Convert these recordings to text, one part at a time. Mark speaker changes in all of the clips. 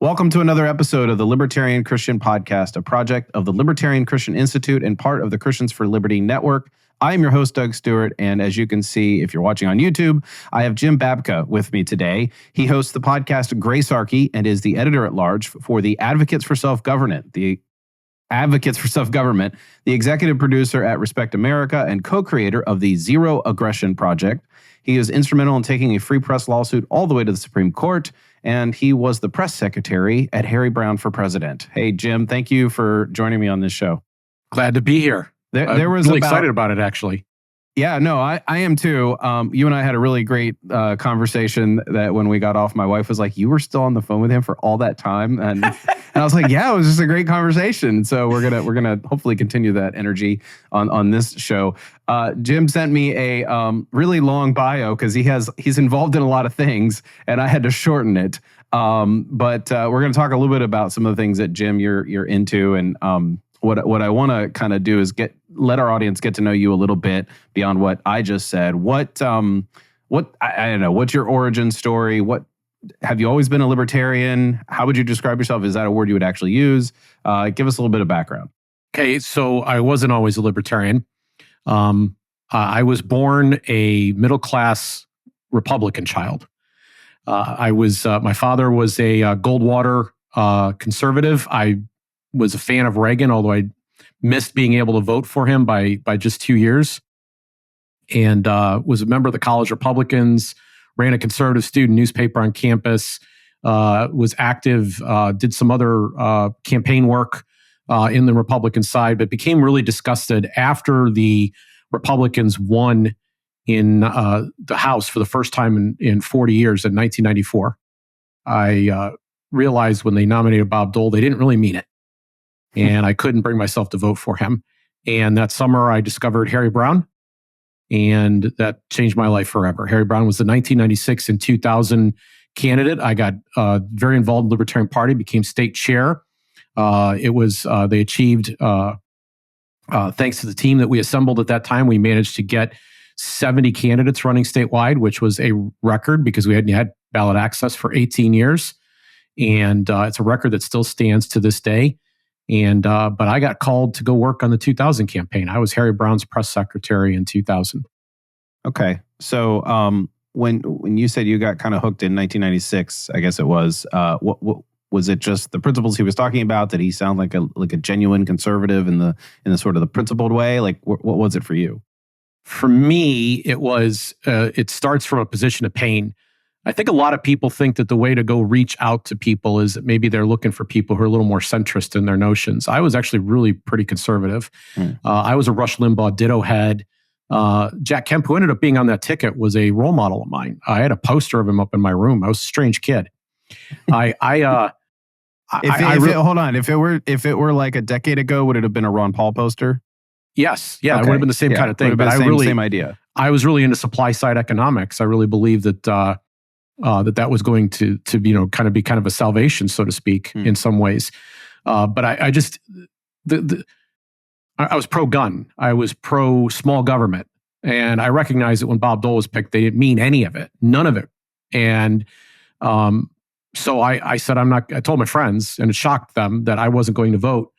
Speaker 1: Welcome to another episode of the Libertarian Christian Podcast, a project of the Libertarian Christian Institute and part of the Christians for Liberty Network. I am your host, Doug Stewart, and as you can see, if you're watching on YouTube, I have Jim Babka with me today. He hosts the podcast Gracearchy and is the editor-at-large for the Advocates for Self-Government, the executive producer at Respect America and co-creator of the Zero Aggression Project. He is instrumental in taking a free press lawsuit all the way to the Supreme Court, and he was the press secretary at Harry Browne for president. Hey, Jim, thank you for joining me on this show.
Speaker 2: Glad to be here.
Speaker 1: There was
Speaker 2: really excited about it, actually.
Speaker 1: Yeah, no, I am too. You and I had a really great conversation that when we got off, my wife was like, you were still on the phone with him for all that time? And I was like, yeah, it was just a great conversation. So we're gonna hopefully continue that energy on this show. Jim sent me a really long bio because he's involved in a lot of things, and I had to shorten it. But we're gonna talk a little bit about some of the things that, Jim, you're into, and what I want to kind of do is let our audience get to know you a little bit beyond what I just said. I don't know, what's your origin story? What have you always been a libertarian? How would you describe yourself? Is that a word you would actually use? Give us a little bit of background.
Speaker 2: Okay, so I wasn't always a libertarian. I was born a middle-class Republican child. My father was a Goldwater conservative. I was a fan of Reagan, although I missed being able to vote for him by just 2 years, and was a member of the College Republicans, ran a conservative student newspaper on campus, was active, did some other campaign work in the Republican side, but became really disgusted after the Republicans won in the House for the first time in 40 years in 1994. I realized when they nominated Bob Dole, they didn't really mean it. And I couldn't bring myself to vote for him. And that summer, I discovered Harry Browne, and that changed my life forever. Harry Browne was the 1996 and 2000 candidate. I got very involved in the Libertarian Party, became state chair. They achieved, thanks to the team that we assembled at that time, we managed to get 70 candidates running statewide, which was a record because we hadn't had ballot access for 18 years. And it's a record that still stands to this day. And but I got called to go work on the 2000 campaign. I was Harry Browne's press secretary in 2000.
Speaker 1: Okay, so when you said you got kind of hooked in 1996, I guess it was. What was it? Just the principles he was talking about? Did he sound like a genuine conservative in the sort of the principled way? Like what was it for you?
Speaker 2: For me, it was. It starts from a position of pain. I think a lot of people think that the way to go reach out to people is that maybe they're looking for people who are a little more centrist in their notions. I was actually really pretty conservative. I was a Rush Limbaugh ditto head. Jack Kemp, who ended up being on that ticket, was a role model of mine. I had a poster of him up in my room. I was a strange kid. Hold
Speaker 1: on. If it were like a decade ago, would it have been a Ron Paul poster?
Speaker 2: Yes. Yeah, okay. It would have been the same kind of thing.
Speaker 1: But same idea.
Speaker 2: I was really into supply side economics. I really believed that that was going to kind of a salvation, so to speak, in some ways. But I was pro-gun. I was pro-small government. And I recognized that when Bob Dole was picked, they didn't mean any of it, none of it. And so I said, I told my friends, and it shocked them, that I wasn't going to vote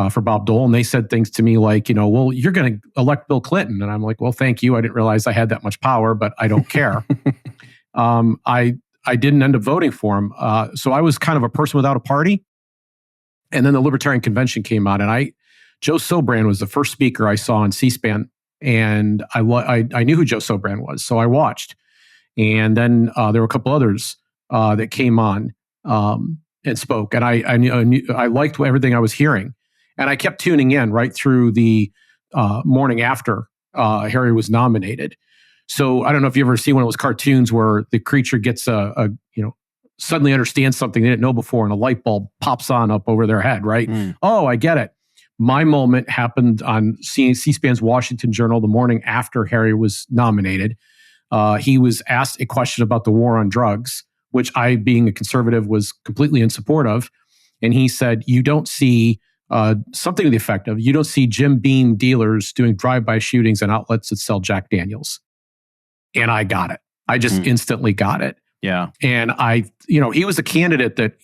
Speaker 2: for Bob Dole. And they said things to me like, well, you're going to elect Bill Clinton. And I'm like, well, thank you. I didn't realize I had that much power, but I don't care. I didn't end up voting for him. So I was kind of a person without a party. And then the Libertarian Convention came out, and Joe Sobran was the first speaker I saw on C-SPAN. And I knew who Joe Sobran was, so I watched. And then there were a couple others that came on and spoke. And I knew I liked everything I was hearing. And I kept tuning in right through the morning after Harry was nominated. So I don't know if you ever see one of those cartoons where the creature gets suddenly understands something they didn't know before, and a light bulb pops on up over their head, right? Oh, I get it. My moment happened on C-SPAN's Washington Journal the morning after Harry was nominated. He was asked a question about the war on drugs, which I, being a conservative, was completely in support of. And he said, you don't see something to the effect of, you don't see Jim Beam dealers doing drive-by shootings in outlets that sell Jack Daniels. And I got it. I just instantly got it.
Speaker 1: Yeah.
Speaker 2: And he was a candidate that,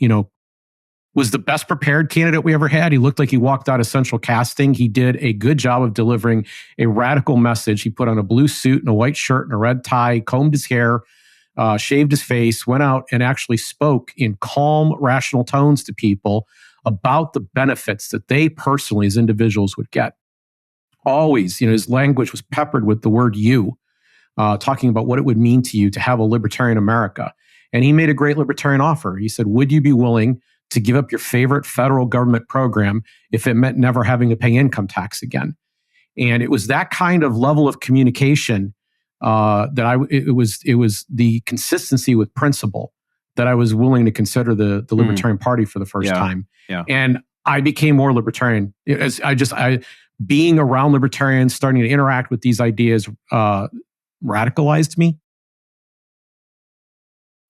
Speaker 2: was the best prepared candidate we ever had. He looked like he walked out of central casting. He did a good job of delivering a radical message. He put on a blue suit and a white shirt and a red tie, combed his hair, shaved his face, went out and actually spoke in calm, rational tones to people about the benefits that they personally as individuals would get. Always, his language was peppered with the word you, talking about what it would mean to you to have a libertarian America. And he made a great libertarian offer. He said, would you be willing to give up your favorite federal government program if it meant never having to pay income tax again? And it was that kind of level of communication it was the consistency with principle that I was willing to consider the Libertarian Party for the first time.
Speaker 1: Yeah.
Speaker 2: And I became more libertarian. Being around libertarians, starting to interact with these ideas, radicalized me.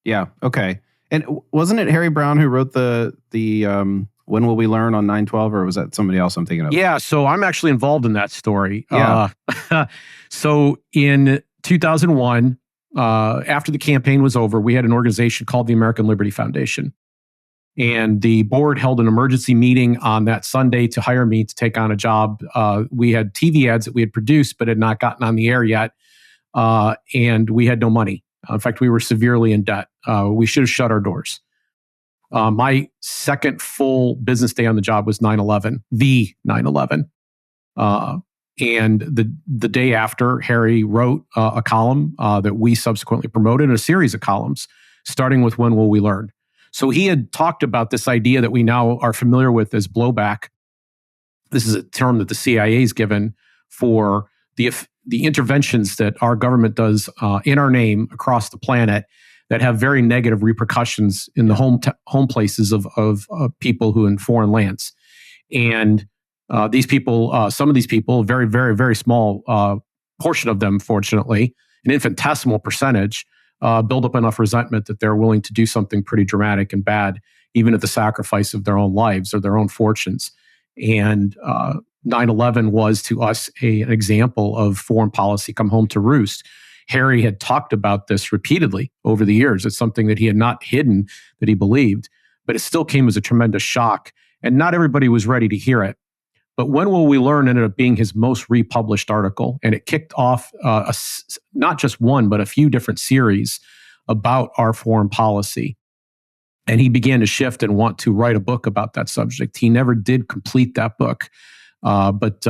Speaker 1: Yeah. Okay. And wasn't it Harry Brown who wrote the When Will We Learn on 9/12, or was that somebody else I'm thinking of?
Speaker 2: Yeah. So I'm actually involved in that story.
Speaker 1: Yeah.
Speaker 2: So in 2001, after the campaign was over, we had an organization called the American Liberty Foundation. And the board held an emergency meeting on that Sunday to hire me to take on a job. We had TV ads that we had produced, but had not gotten on the air yet. And we had no money. In fact, we were severely in debt. We should have shut our doors. My second full business day on the job was 9/11, the 9/11. And the day after, Harry wrote a column that we subsequently promoted, and a series of columns, starting with When Will We Learn? So he had talked about this idea that we now are familiar with as blowback. This is a term that the CIA is given for the interventions that our government does in our name across the planet that have very negative repercussions in the home places of people who in foreign lands. And these people, some of these people, very, very, very small portion of them, fortunately, an infinitesimal percentage, build up enough resentment that they're willing to do something pretty dramatic and bad, even at the sacrifice of their own lives or their own fortunes. And 9/11 was to us an example of foreign policy come home to roost. Harry had talked about this repeatedly over the years. It's something that he had not hidden that he believed, but it still came as a tremendous shock. And not everybody was ready to hear it. But When Will We Learn ended up being his most republished article. And it kicked off not just one, but a few different series about our foreign policy. And he began to shift and want to write a book about that subject. He never did complete that book. But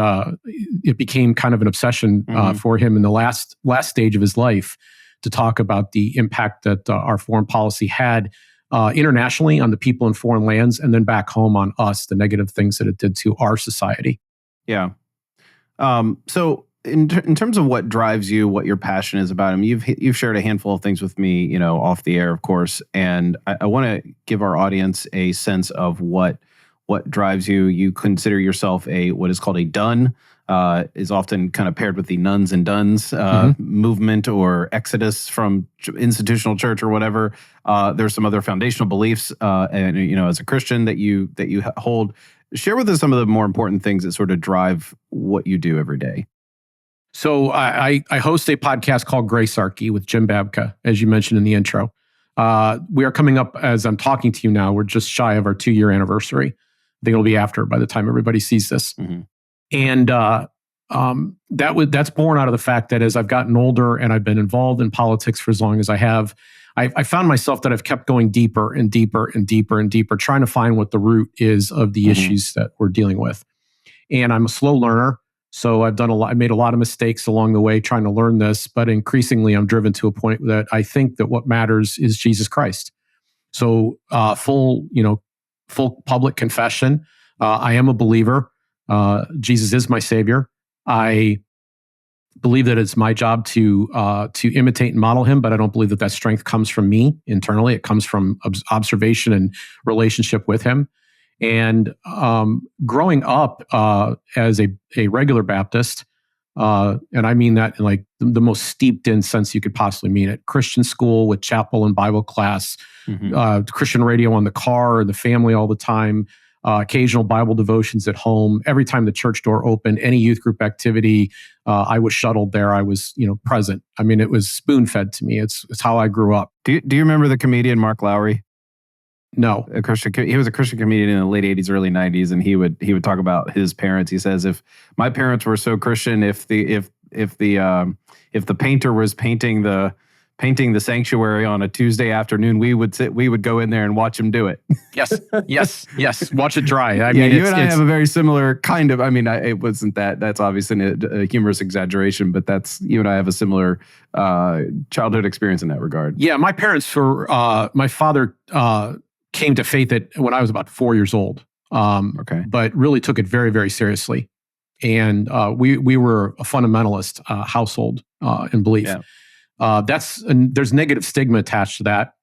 Speaker 2: it became kind of an obsession for him in the last stage of his life to talk about the impact that our foreign policy had internationally on the people in foreign lands, and then back home on us, the negative things that it did to our society.
Speaker 1: Yeah. So in terms of what drives you, what your passion is about him, you've shared a handful of things with me, off the air, of course, and I want to give our audience a sense of what drives you. You consider yourself what is called a dun, is often kind of paired with the nuns and duns movement or exodus from institutional church or whatever. There's some other foundational beliefs, and as a Christian that you hold. Share with us some of the more important things that sort of drive what you do every day.
Speaker 2: So I host a podcast called Gracearchy with Jim Babka, as you mentioned in the intro. We are coming up, as I'm talking to you now, we're just shy of our 2-year anniversary. I think it'll be after by the time everybody sees this. Mm-hmm. And that's born out of the fact that as I've gotten older and I've been involved in politics for as long as I have, I found myself that I've kept going deeper and deeper and deeper and deeper, trying to find what the root is of the issues that we're dealing with. And I'm a slow learner. So I made a lot of mistakes along the way trying to learn this, but increasingly I'm driven to a point that I think that what matters is Jesus Christ. So full public confession. I am a believer. Jesus is my savior. I believe that it's my job to imitate and model him, but I don't believe that strength comes from me internally. It comes from observation and relationship with him. And growing up as a regular Baptist, and I mean that in like the most steeped in sense you could possibly mean it, Christian school with chapel and Bible class, Christian radio on the car, the family all the time, occasional Bible devotions at home. Every time the church door opened, any youth group activity, I was shuttled there. I was, present. I mean, it was spoon fed to me. It's how I grew up.
Speaker 1: Do you remember the comedian Mark Lowry?
Speaker 2: No.
Speaker 1: He was a Christian comedian in the late 80s, early 90s, and he would talk about his parents. He says, if my parents were so Christian, if the painter was painting the sanctuary on a Tuesday afternoon, we would go in there and watch him do it.
Speaker 2: Yes. Watch it dry. I
Speaker 1: Yeah,
Speaker 2: mean,
Speaker 1: you and I have a very similar kind of. I mean, it wasn't that. That's obviously a humorous exaggeration, but you and I have a similar childhood experience in that regard.
Speaker 2: Yeah, my parents my father came to faith when I was about 4 years old.
Speaker 1: Okay.
Speaker 2: But really took it very, very seriously. And we were a fundamentalist household in belief.
Speaker 1: Yeah.
Speaker 2: There's negative stigma attached to that.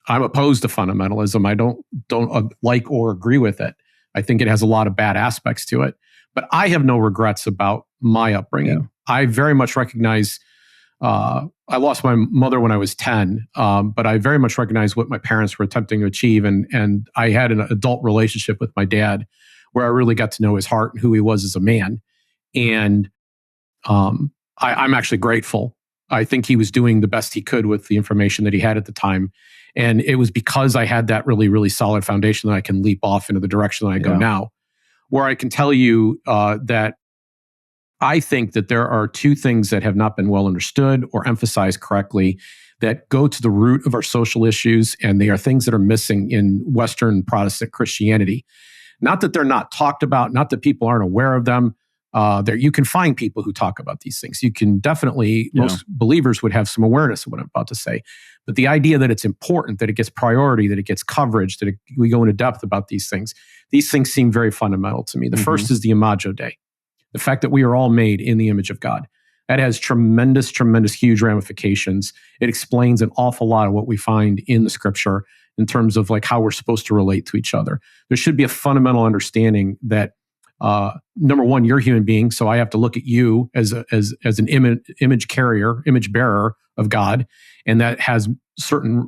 Speaker 2: I'm opposed to fundamentalism. I don't like or agree with it. I think it has a lot of bad aspects to it. But I have no regrets about my upbringing.
Speaker 1: Yeah.
Speaker 2: I very much recognize. I lost my mother when I was 10, but I very much recognize what my parents were attempting to achieve. And I had an adult relationship with my dad where I really got to know his heart and who he was as a man. And I'm actually grateful. I think he was doing the best he could with the information that he had at the time. And it was because I had that really, really solid foundation that I can leap off into the direction that I go now, where I can tell you that I think that there are two things that have not been well understood or emphasized correctly that go to the root of our social issues, and they are things that are missing in Western Protestant Christianity. Not that they're not talked about, not that people aren't aware of them. You can find people who talk about these things. You can definitely, most believers would have some awareness of what I'm about to say. But the idea that it's important, that it gets priority, that it gets coverage, that we go into depth about these things seem very fundamental to me. The first is the Imago Dei. The fact that we are all made in the image of God. That has tremendous, huge ramifications. It explains an awful lot of what we find in the scripture in terms of like how we're supposed to relate to each other. There should be a fundamental understanding that number one, you're a human being, so I have to look at you as an image carrier, image bearer of God, and that has certain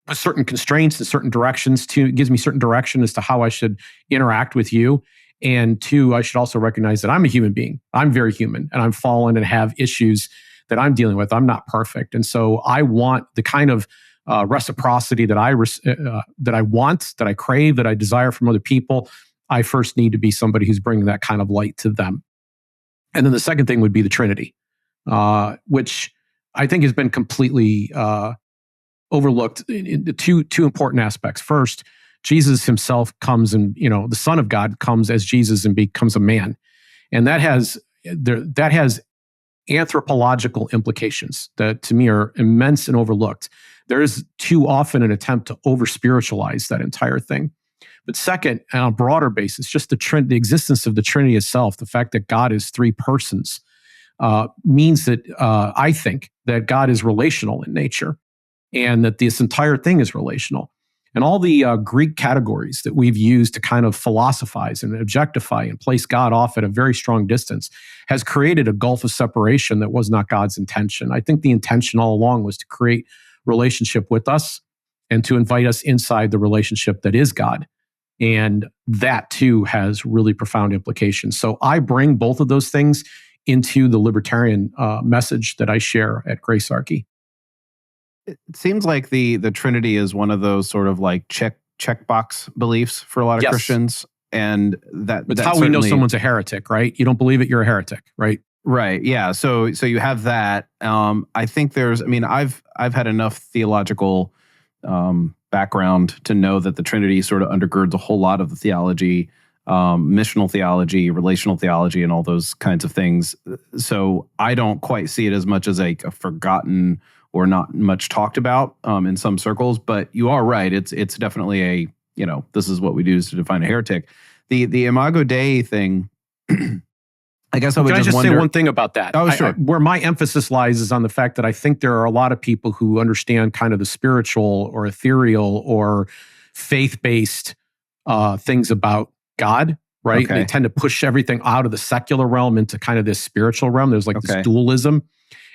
Speaker 2: constraints and certain directions. It gives me certain direction as to how I should interact with you. And two, I should also recognize that I'm a human being. I'm very human, and I'm fallen and have issues that I'm dealing with. I'm not perfect, and so I want the kind of reciprocity that I want, that I crave, that I desire from other people. I first need to be somebody who's bringing that kind of light to them. And then the second thing would be the Trinity, which I think has been completely overlooked in the two important aspects. First, Jesus himself comes and, the Son of God comes as Jesus and becomes a man. And that has anthropological implications that to me are immense and overlooked. There is too often an attempt to over-spiritualize that entire thing. But second, on a broader basis, just the existence of the Trinity itself, the fact that God is three persons, means that I think that God is relational in nature and that this entire thing is relational. And all the Greek categories that we've used to kind of philosophize and objectify and place God off at a very strong distance has created a gulf of separation that was not God's intention. I think the intention all along was to create relationship with us and to invite us inside the relationship that is God. And that too has really profound implications. So I bring both of those things into the libertarian message that I share at Grace-Archy.
Speaker 1: It seems like the Trinity is one of those sort of like checkbox beliefs for a lot of Christians, and
Speaker 2: that's how we know someone's a heretic, right? You don't believe it, you're a heretic, right?
Speaker 1: Right. Yeah. So you have that. I think I've had enough theological background to know that the Trinity sort of undergirds a whole lot of the theology, missional theology, relational theology, and all those kinds of things. So I don't quite see it as much as a forgotten or not much talked about in some circles. But you are right. It's definitely this is what we do to define a heretic. The Imago Dei thing. I guess I would just
Speaker 2: say one thing about that?
Speaker 1: Oh, sure.
Speaker 2: Where my emphasis lies is on the fact that I think there are a lot of people who understand kind of the spiritual or ethereal or faith-based things about God, right? Okay. They tend to push everything out of the secular realm into kind of this spiritual realm. There's like this dualism.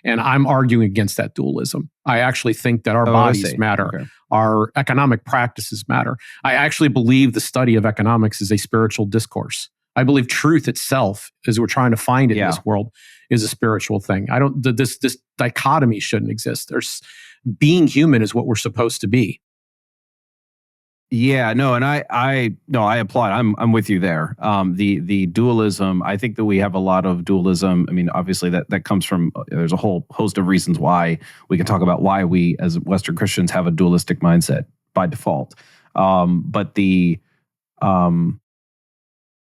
Speaker 2: And I'm arguing against that dualism. I actually think that our bodies matter. Our economic practices matter. I actually believe the study of economics is a spiritual discourse. I believe truth itself, as we're trying to find it in this world, is a spiritual thing. This dichotomy shouldn't exist. Being human is what we're supposed to be.
Speaker 1: Yeah, no, and I applaud. I'm with you there. The dualism. I think that we have a lot of dualism. I mean, obviously that comes from there's a whole host of reasons why we can talk about why we as Western Christians have a dualistic mindset by default. But the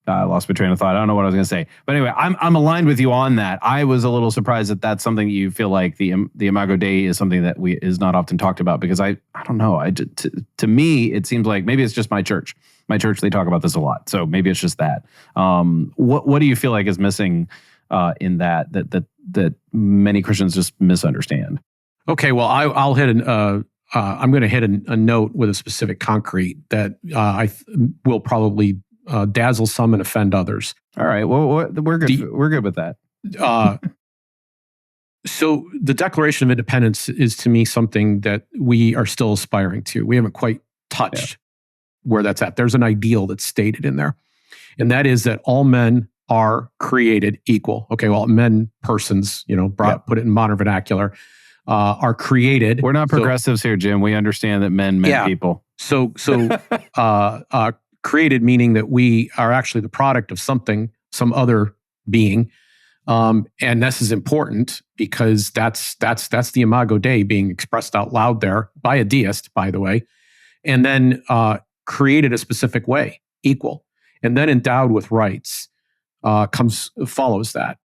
Speaker 1: I lost my train of thought. I don't know what I was going to say, but anyway, I'm aligned with you on that. I was a little surprised that that's something that you feel like the Imago Dei is something that is not often talked about, because I don't know. To me it seems like maybe it's just my church. My church, they talk about this a lot, so maybe it's just that. What do you feel like is missing in that many Christians just misunderstand?
Speaker 2: Okay, well, I'll hit I'm going to hit a note with a specific concrete that will probably dazzle some and offend others.
Speaker 1: All right. Well, we're good. We're good with that.
Speaker 2: So the Declaration of Independence is, to me, something that we are still aspiring to. We haven't quite touched where that's at. There's an ideal that's stated in there, and that is that all men are created equal. Okay, well, men, persons, put it in modern vernacular, are created.
Speaker 1: We're not progressives here, Jim. We understand that men people.
Speaker 2: So created meaning that we are actually the product of something, some other being. And this is important because that's the Imago Dei being expressed out loud there by a deist, by the way, and then created a specific way, equal, and then endowed with rights follows that.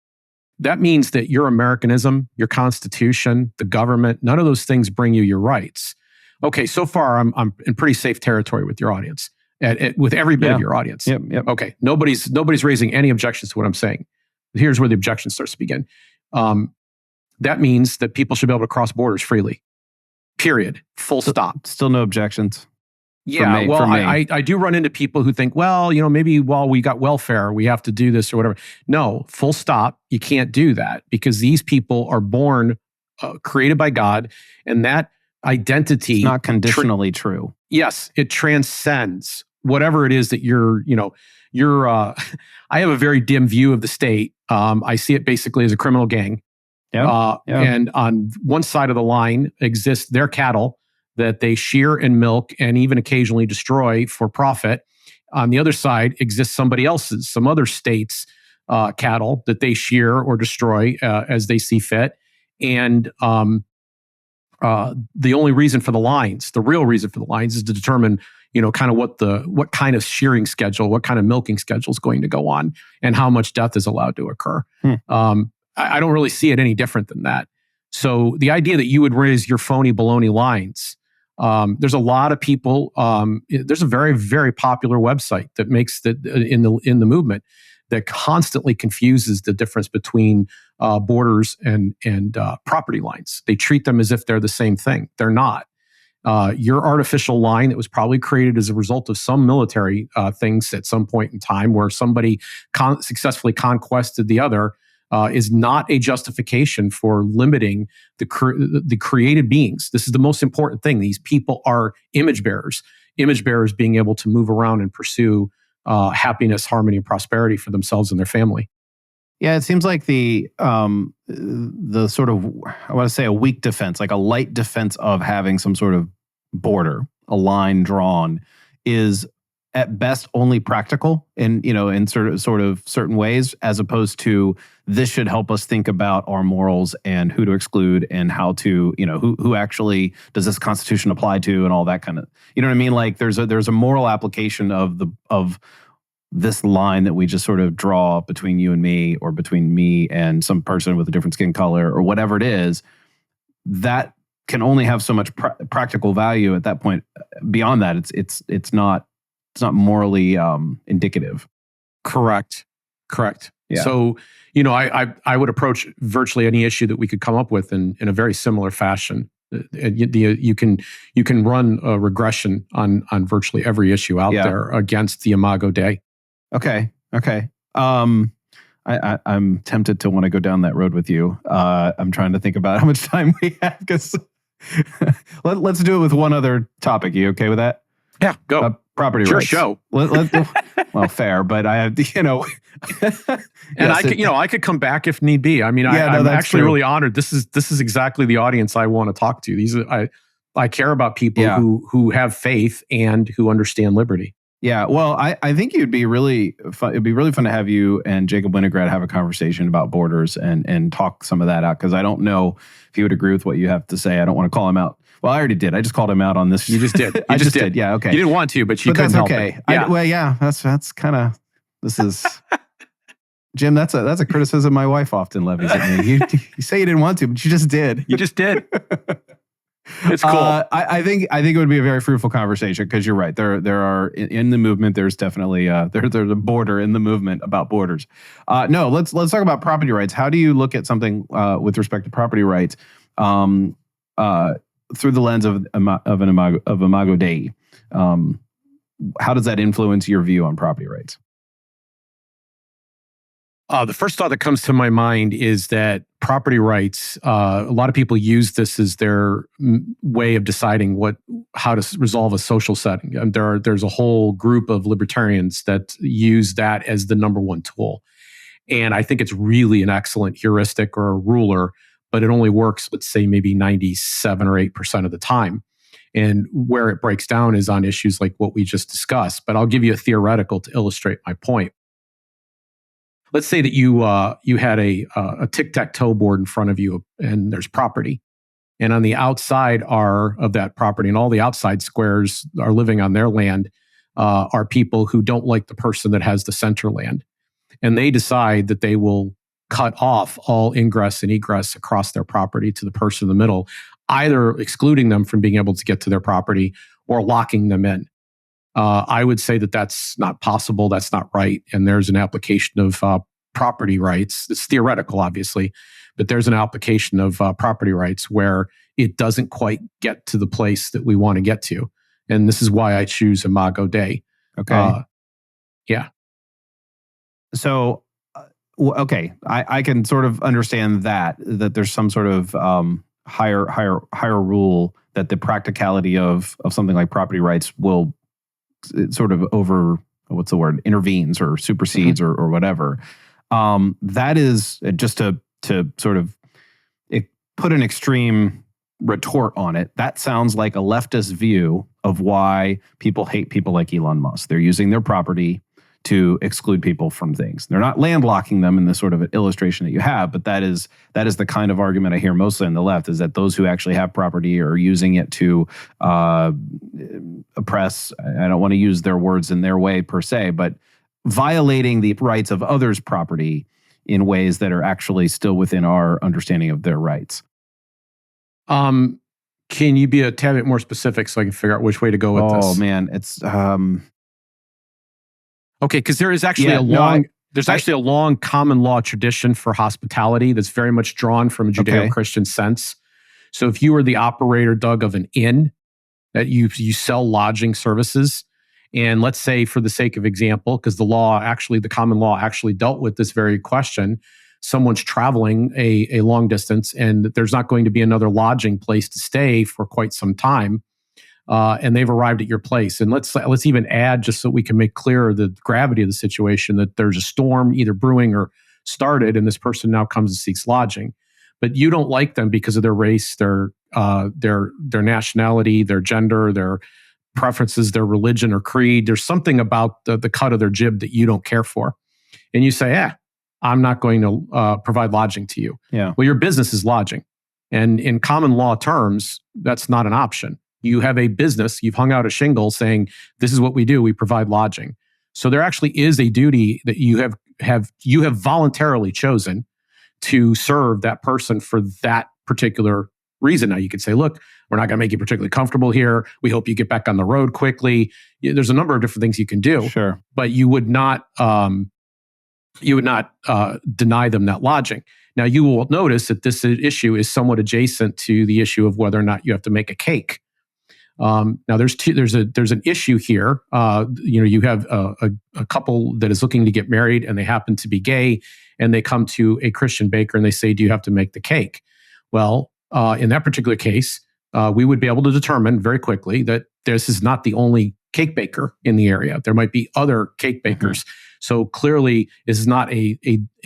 Speaker 2: That means that your Americanism, your Constitution, the government, none of those things bring you your rights. Okay, so far I'm in pretty safe territory with your audience. With every bit of your audience.
Speaker 1: Yep.
Speaker 2: Okay. Nobody's raising any objections to what I'm saying. Here's where the objection starts to begin. That means that people should be able to cross borders freely. Period. Full stop.
Speaker 1: Still no objections.
Speaker 2: Yeah. Well, I do run into people who think, well, maybe while we got welfare, we have to do this or whatever. No, full stop. You can't do that because these people are born, created by God, and that identity.
Speaker 1: It's not conditionally true.
Speaker 2: Yes, it transcends whatever it is that you're. I have a very dim view of the state. I see it basically as a criminal gang. And on one side of the line exists their cattle that they shear and milk and even occasionally destroy for profit. On the other side exists somebody else's, some other state's cattle that they shear or destroy as they see fit. And the only reason for the lines, the real reason for the lines, is to determine, kind of what kind of shearing schedule, what kind of milking schedule is going to go on, and how much death is allowed to occur. I don't really see it any different than that. So the idea that you would raise your phony baloney lines, there's a lot of people. There's a very, very popular website that makes that in the movement that constantly confuses the difference between borders and property lines. They treat them as if they're the same thing. They're not. Your artificial line that was probably created as a result of some military things at some point in time where somebody successfully conquested the other is not a justification for limiting the created beings. This is the most important thing. These people are image bearers being able to move around and pursue happiness, harmony, and prosperity for themselves and their family.
Speaker 1: Yeah, it seems like the sort of, I want to say, a weak defense, like a light defense of having some sort of border, a line drawn, is at best only practical in sort of certain ways, as opposed to this should help us think about our morals and who to exclude and how to, who actually does this Constitution apply to and all that kind of, you know what I mean? Like there's a moral application of this line that we just sort of draw between you and me, or between me and some person with a different skin color, or whatever it is, that can only have so much practical value at that point. Beyond that, it's not morally indicative.
Speaker 2: Correct.
Speaker 1: Yeah.
Speaker 2: So, I would approach virtually any issue that we could come up with in a very similar fashion. You can run a regression on virtually every issue out there against the Imago Dei.
Speaker 1: Okay. I'm tempted to want to go down that road with you. I'm trying to think about how much time we have, because let's do it with one other topic. You okay with that?
Speaker 2: Yeah, go.
Speaker 1: Property rights.
Speaker 2: Your show.
Speaker 1: Well, fair, but I have,
Speaker 2: and I could come back if need be. I mean, I'm actually really honored. This is exactly the audience I want to talk to. I care about people
Speaker 1: Yeah.
Speaker 2: who have faith and who understand liberty.
Speaker 1: Yeah, well, I think it'd be really fun. It'd be really fun to have you and Jacob Winograd have a conversation about borders and talk some of that out, because I don't know if he would agree with what you have to say. I don't want to call him out. Well, I already did. I just called him out on this.
Speaker 2: You just did.
Speaker 1: I just did. Yeah. Okay.
Speaker 2: You didn't want to, but you couldn't
Speaker 1: that's
Speaker 2: help
Speaker 1: okay.
Speaker 2: it.
Speaker 1: Yeah. That's kind of, this is Jim. That's a criticism my wife often levies at me. You say you didn't want to, but you just did.
Speaker 2: You just did. It's cool.
Speaker 1: I think it would be a very fruitful conversation, because you're right. There are in the movement. There's definitely there's a border in the movement about borders. No, let's talk about property rights. How do you look at something with respect to property rights through the lens of Imago Dei? How does that influence your view on property rights?
Speaker 2: The first thought that comes to my mind is that property rights, a lot of people use this as their way of deciding how to resolve a social setting. And there's a whole group of libertarians that use that as the number one tool. And I think it's really an excellent heuristic or a ruler, but it only works, let's say, maybe 97 or 8% of the time. And where it breaks down is on issues like what we just discussed. But I'll give you a theoretical to illustrate my point. Let's say that you had a tic-tac-toe board in front of you, and there's property. And on the outside of that property, and all the outside squares are living on their land, are people who don't like the person that has the center land. And they decide that they will cut off all ingress and egress across their property to the person in the middle, either excluding them from being able to get to their property or locking them in. I would say that that's not possible. That's not right. And there's an application of property rights. It's theoretical, obviously, but there's an application of property rights where it doesn't quite get to the place that we want to get to. And this is why I choose Imago Dei.
Speaker 1: Okay.
Speaker 2: Yeah.
Speaker 1: So, okay, I can sort of understand that there's some sort of higher rule that the practicality of something like property rights will sort of intervenes or supersedes or whatever. That is just to sort of put an extreme retort on it. That sounds like a leftist view of why people hate people like Elon Musk. They're using their property to exclude people from things. They're not landlocking them in the sort of illustration that you have, but that is the kind of argument I hear mostly on the left, is that those who actually have property are using it to oppress. I don't want to use their words in their way per se, but violating the rights of others' property in ways that are actually still within our understanding of their rights.
Speaker 2: Can you be a tad bit more specific so I can figure out which way to go with this?
Speaker 1: Oh man, it's
Speaker 2: okay, because there is actually a long common law tradition for hospitality that's very much drawn from a Judeo-Christian sense. So if you were the operator, Doug, of an inn that you sell lodging services, and let's say, for the sake of example, because the common law actually dealt with this very question, someone's traveling a long distance and there's not going to be another lodging place to stay for quite some time. And they've arrived at your place. And let's even add, just so we can make clear the gravity of the situation, that there's a storm either brewing or started, and this person now comes and seeks lodging. But you don't like them because of their race, their nationality, their gender, their preferences, their religion or creed. There's something about the cut of their jib that you don't care for. And you say, I'm not going to provide lodging to you.
Speaker 1: Yeah.
Speaker 2: Well, your business is lodging. And in common law terms, that's not an option. You have a business, you've hung out a shingle saying, this is what we do, we provide lodging. So there actually is a duty that you have voluntarily chosen to serve that person for that particular reason. Now you could say, look, we're not going to make you particularly comfortable here. We hope you get back on the road quickly. There's a number of different things you can do.
Speaker 1: Sure.
Speaker 2: But you would not deny them that lodging. Now you will notice that this issue is somewhat adjacent to the issue of whether or not you have to make a cake. Now there's an issue here. You have a couple that is looking to get married and they happen to be gay, and they come to a Christian baker and they say, do you have to make the cake? Well, in that particular case, we would be able to determine very quickly that this is not the only cake baker in the area. There might be other cake bakers. So clearly, this is not a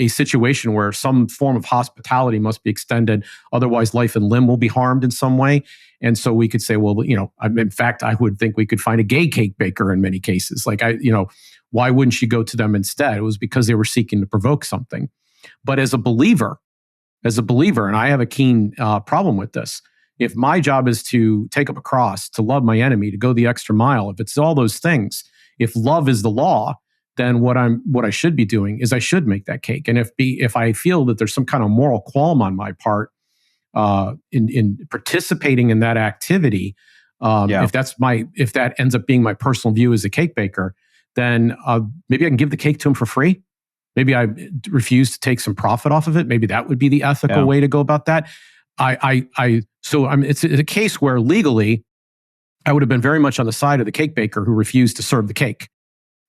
Speaker 2: situation where some form of hospitality must be extended. Otherwise, life and limb will be harmed in some way. And so we could say, well, in fact, I would think we could find a gay cake baker in many cases. Why wouldn't you go to them instead? It was because they were seeking to provoke something. But as a believer, and I have a keen problem with this, if my job is to take up a cross, to love my enemy, to go the extra mile, if it's all those things, if love is the law, then what I should be doing is I should make that cake. And if I feel that there's some kind of moral qualm on my part in participating in that activity, if that ends up being my personal view as a cake baker, then maybe I can give the cake to him for free. Maybe I refuse to take some profit off of it. Maybe that would be the ethical way to go about that. It's a case where legally, I would have been very much on the side of the cake baker who refused to serve the cake,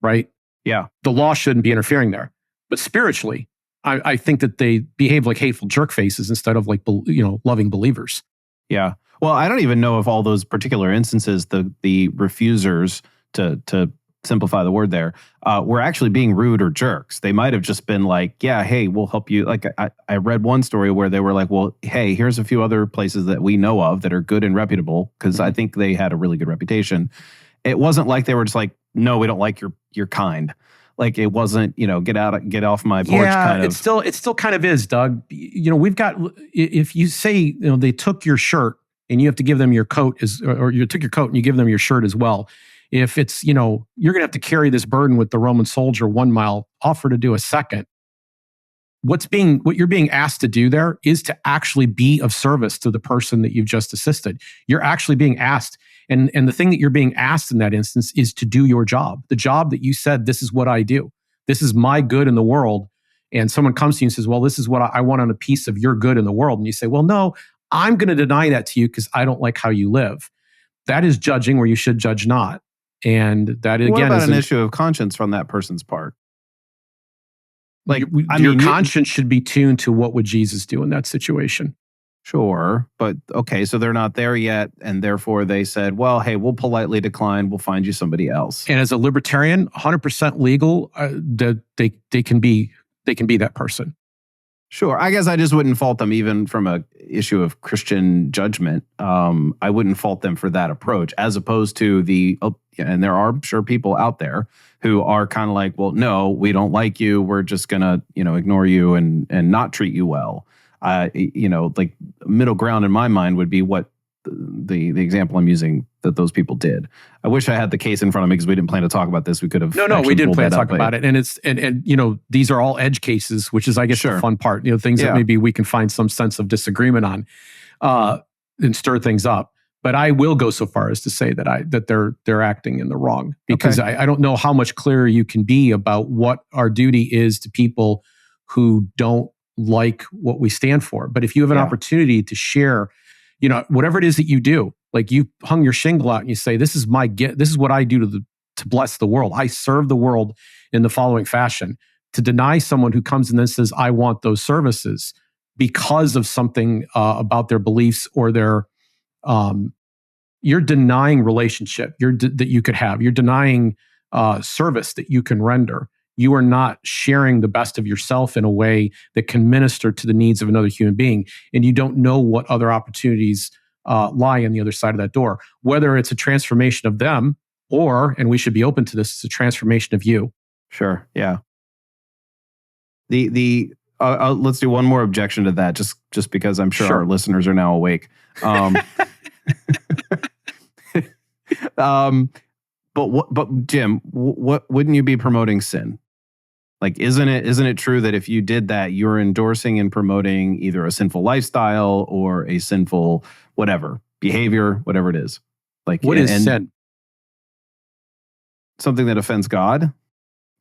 Speaker 2: right?
Speaker 1: Yeah.
Speaker 2: The law shouldn't be interfering there. But spiritually, I think that they behave like hateful jerk faces instead of like, loving believers.
Speaker 1: Yeah. Well, I don't even know if all those particular instances, the refusers, to simplify the word there, were actually being rude or jerks. They might have just been like, yeah, hey, we'll help you. Like I read one story where they were like, well, hey, here's a few other places that we know of that are good and reputable, because I think they had a really good reputation. It wasn't like they were just like, no, we don't like your kind. Like it wasn't, get off my porch kind of.
Speaker 2: It still kind of is, Doug. We've got, if you say, they took your shirt and you have to give them your coat, or you took your coat and you give them your shirt as well. If it's, you're going to have to carry this burden with the Roman soldier 1 mile, offer to do a second. What you're being asked to do there is to actually be of service to the person that you've just assisted. You're actually being asked. And the thing that you're being asked in that instance is to do your job. The job that you said, this is what I do. This is my good in the world. And someone comes to you and says, well, this is what I want on a piece of your good in the world. And you say, well, no, I'm going to deny that to you because I don't like how you live. That is judging where you should judge not. And that, again,
Speaker 1: what about an issue of conscience from that person's part?
Speaker 2: Like, your conscience should be tuned to what would Jesus do in that situation.
Speaker 1: Sure. But okay, so they're not there yet. And therefore they said, well, hey, we'll politely decline. We'll find you somebody else.
Speaker 2: And as a libertarian, 100% legal, they can be that person.
Speaker 1: Sure. I guess I just wouldn't fault them even from a issue of Christian judgment. I wouldn't fault them for that approach, as opposed to and there are sure people out there who are kind of like, well, no, we don't like you. We're just going to, ignore you and not treat you well. Like middle ground in my mind would be what the example I'm using that those people did. I wish I had the case in front of me because we didn't plan to talk about this. We could have.
Speaker 2: No, we didn't plan to talk about it. And it's and these are all edge cases, which is, I guess, the fun part. Things that maybe we can find some sense of disagreement on, and stir things up. But I will go so far as to say that they're acting in the wrong, because I don't know how much clearer you can be about what our duty is to people who don't like what we stand for. But if you have an opportunity to share, whatever it is that you do, like you hung your shingle out and you say, this is what I do to bless the world. I serve the world in the following fashion. To deny someone who comes in and says, I want those services because of something about their beliefs or their, you're denying relationship that you could have. You're denying service that you can render. You are not sharing the best of yourself in a way that can minister to the needs of another human being. And you don't know what other opportunities lie on the other side of that door, whether it's a transformation of them or, and we should be open to this, it's a transformation of you.
Speaker 1: Sure. Yeah. Let's do one more objection to that, just because I'm sure our listeners are now awake. But Jim, what wouldn't you be promoting sin? Like, isn't it true that if you did that, you're endorsing and promoting either a sinful lifestyle or a sinful whatever behavior, whatever it is? Like,
Speaker 2: what is sin?
Speaker 1: Something that offends God,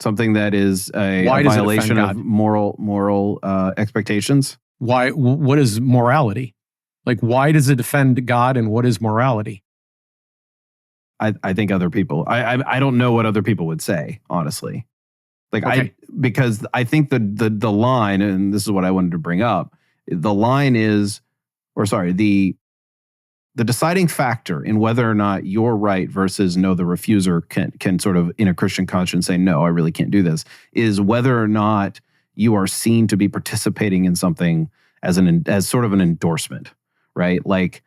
Speaker 1: something that is a violation of moral expectations.
Speaker 2: Why? What is morality? Like, why does it offend God, and what is morality?
Speaker 1: I think other people. I don't know what other people would say, honestly. Like because I think the line, and this is what I wanted to bring up. The line is, the the deciding factor in whether or not you're right versus no, the refuser can sort of in a Christian conscience say, no, I really can't do this, is whether or not you are seen to be participating in something as sort of an endorsement, right? Like,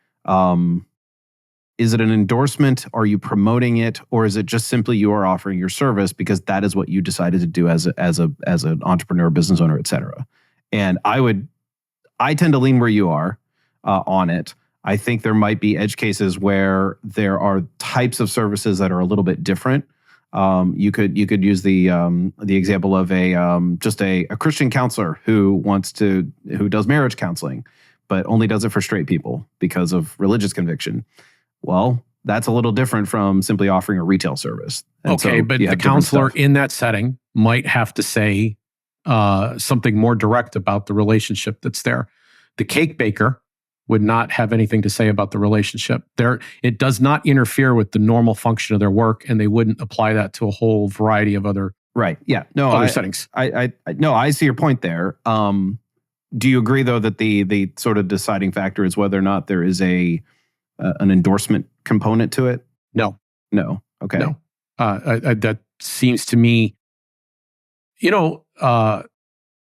Speaker 1: is it an endorsement? Are you promoting it? Or is it just simply you are offering your service because that is what you decided to do as an entrepreneur, business owner, et cetera? And I tend to lean where you are on it. I think there might be edge cases where there are types of services that are a little bit different. You could use the example of a Christian counselor who does marriage counseling, but only does it for straight people because of religious conviction. Well, that's a little different from simply offering a retail service. And
Speaker 2: okay,
Speaker 1: so
Speaker 2: but the counselor in that setting might have to say something more direct about the relationship that's there. The cake baker would not have anything to say about the relationship. It does not interfere with the normal function of their work, and they wouldn't apply that to a whole variety of other settings.
Speaker 1: I see your point there. Do you agree though that the sort of deciding factor is whether or not there is an endorsement component to it?
Speaker 2: No.
Speaker 1: Okay.
Speaker 2: No. That seems to me,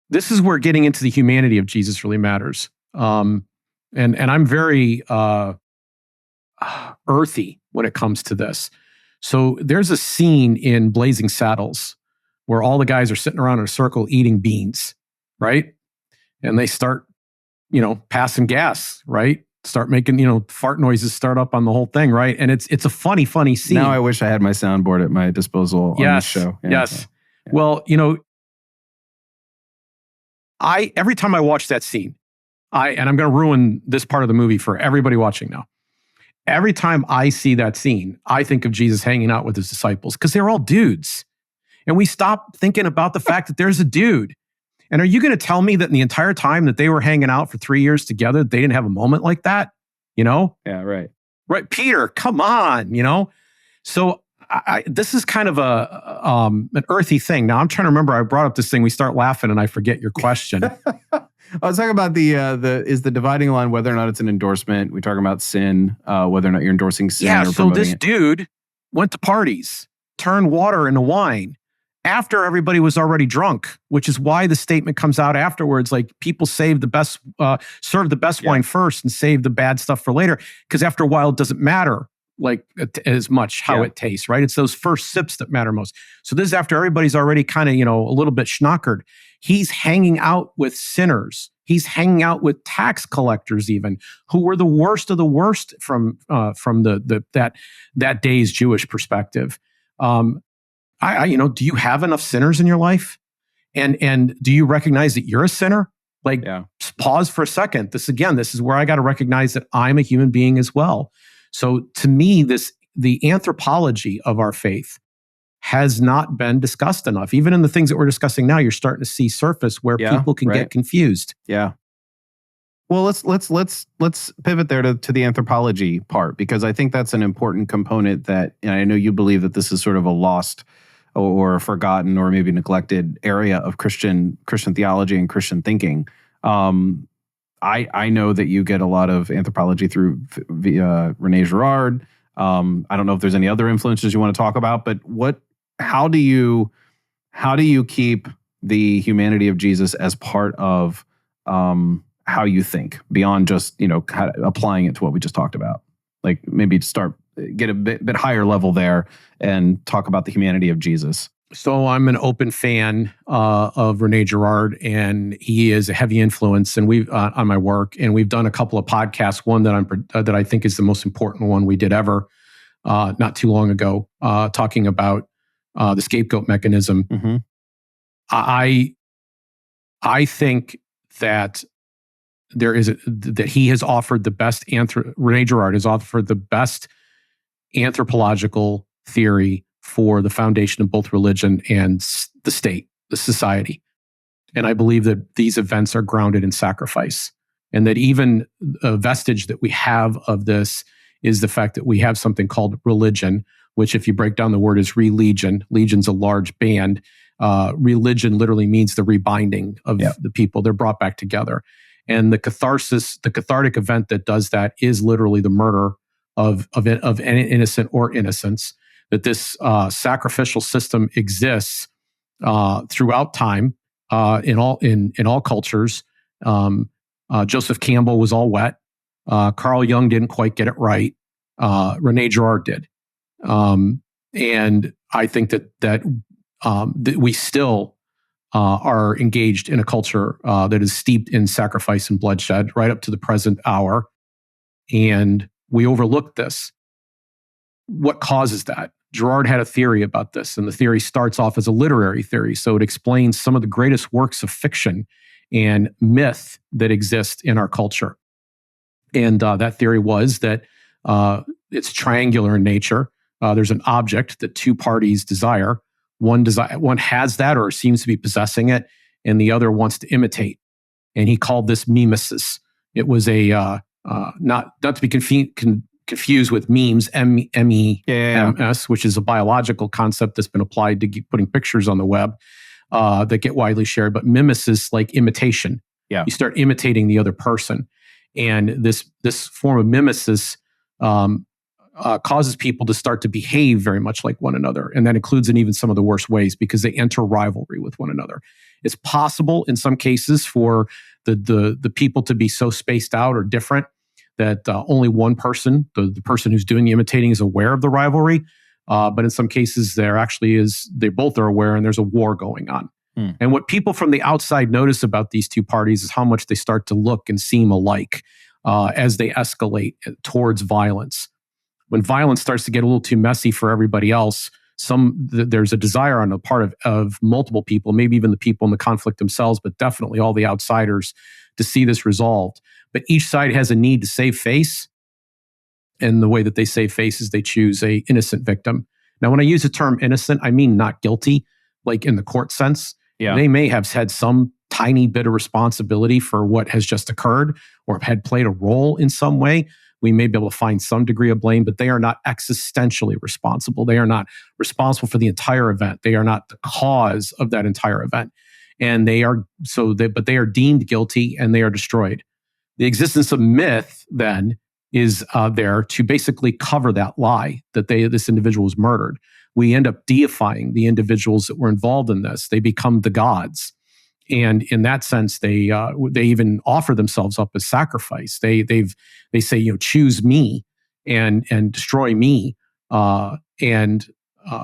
Speaker 2: this is where getting into the humanity of Jesus really matters. And I'm very earthy when it comes to this. So there's a scene in Blazing Saddles where all the guys are sitting around in a circle eating beans, right? And they start, passing gas, right? Start making, fart noises start up on the whole thing, right? And it's a funny scene.
Speaker 1: Now I wish I had my soundboard at my disposal on this show.
Speaker 2: Yeah, yes. Yeah. Well, every time I watch that scene, and I'm going to ruin this part of the movie for everybody watching now. Every time I see that scene, I think of Jesus hanging out with his disciples because they're all dudes. And we stop thinking about the fact that there's a dude. And are you going to tell me that in the entire time that they were hanging out for 3 years together, they didn't have a moment like that?
Speaker 1: Yeah, right.
Speaker 2: Right, Peter, come on, So this is kind of an earthy thing. Now I'm trying to remember, I brought up this thing, we start laughing and I forget your question.
Speaker 1: I was talking about is the dividing line whether or not it's an endorsement. We're talking about sin, whether or not you're endorsing sin or promoting
Speaker 2: this dude went to parties, turned water into wine after everybody was already drunk, which is why the statement comes out afterwards, like people serve the best wine first and save the bad stuff for later, because after a while it doesn't matter like as much how it tastes, right? It's those first sips that matter most. So this is after everybody's already kind of, a little bit schnockered. He's hanging out with sinners. He's hanging out with tax collectors, even, who were the worst of the worst from that day's Jewish perspective. Do you have enough sinners in your life? And do you recognize that you're a sinner? Just pause for a second. This is where I got to recognize that I'm a human being as well. So to me, the anthropology of our faith has not been discussed enough. Even in the things that we're discussing now, you're starting to see surface where people can get confused.
Speaker 1: Yeah. Well, let's pivot there to the anthropology part, because I think that's an important component that, and I know you believe that this is sort of a lost or a forgotten or maybe neglected area of Christian theology and Christian thinking. I know that you get a lot of anthropology through Rene Girard. I don't know if there's any other influences you want to talk about, but how do you keep the humanity of Jesus as part of how you think beyond just kind of applying it to what we just talked about? Like maybe get a bit higher level there and talk about the humanity of Jesus.
Speaker 2: So I'm an open fan of Rene Girard, and he is a heavy influence. And we've on my work, and we've done a couple of podcasts. One that I think is the most important one we did ever, not too long ago, talking about the scapegoat mechanism.
Speaker 1: Mm-hmm.
Speaker 2: I think that that he has offered the best Rene Girard has offered the best anthropological theory for the foundation of both religion and the state, the society. And I believe that these events are grounded in sacrifice, and that even a vestige that we have of this is the fact that we have something called religion, which if you break down the word is religion. Legion's a large band. Religion literally means the rebinding of the people. They're brought back together. And the cathartic event that does that is literally the murder of an innocent or innocence. That this sacrificial system exists throughout time in all cultures. Joseph Campbell was all wet. Carl Jung didn't quite get it right. Rene Girard did, and I think that we still are engaged in a culture that is steeped in sacrifice and bloodshed right up to the present hour, and we overlook this. What causes that? Girard had a theory about this, and the theory starts off as a literary theory. So it explains some of the greatest works of fiction and myth that exist in our culture. And that theory was that it's triangular in nature. There's an object that two parties desire. One has that or seems to be possessing it, and the other wants to imitate. And he called this mimesis. It was a not to be confused with memes, M-E-M-E-M-S, which is a biological concept that's been applied to putting pictures on the web that get widely shared. But mimesis, like imitation.
Speaker 1: Yeah.
Speaker 2: You start imitating the other person. And this form of mimesis causes people to start to behave very much like one another. And that includes in even some of the worst ways because they enter rivalry with one another. It's possible in some cases for the people to be so spaced out or different that only one person, the person who's doing the imitating, is aware of the rivalry. But in some cases, they both are aware and there's a war going on. And what people from the outside notice about these two parties is how much they start to look and seem alike as they escalate towards violence. When violence starts to get a little too messy for everybody else, there's a desire on the part of multiple people, maybe even the people in the conflict themselves, but definitely all the outsiders, to see this resolved. But each side has a need to save face. And the way that they save face is they choose a innocent victim. Now, when I use the term innocent, I mean not guilty, like in the court sense.
Speaker 1: Yeah.
Speaker 2: They may have had some tiny bit of responsibility for what has just occurred or had played a role in some way. We may be able to find some degree of blame, but they are not existentially responsible. They are not responsible for the entire event. They are not the cause of that entire event. And they are deemed guilty and they are destroyed. The existence of myth then is there to basically cover that lie that this individual was murdered. We end up deifying the individuals that were involved in this. They become the gods. And in that sense, they even offer themselves up as sacrifice. They say, choose me and destroy me.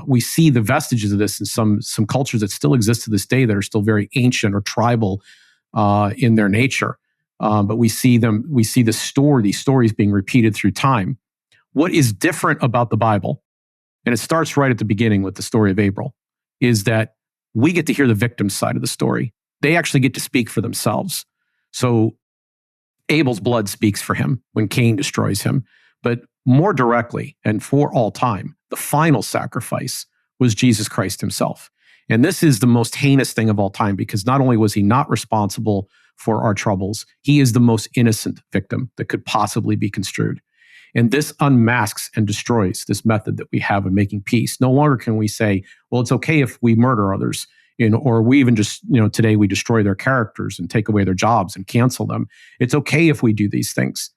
Speaker 2: We see the vestiges of this in some cultures that still exist to this day that are still very ancient or tribal in their nature. But we see these stories being repeated through time. What is different about the Bible, and it starts right at the beginning with the story of Abel, is that we get to hear the victim's side of the story. They actually get to speak for themselves. So Abel's blood speaks for him when Cain destroys him. But more directly and for all time, the final sacrifice was Jesus Christ himself. And this is the most heinous thing of all time because not only was he not responsible for our troubles, he is the most innocent victim that could possibly be construed. And this unmasks and destroys this method that we have of making peace. No longer can we say, well, it's okay if we murder others, or we even just, today we destroy their characters and take away their jobs and cancel them. It's okay if we do these things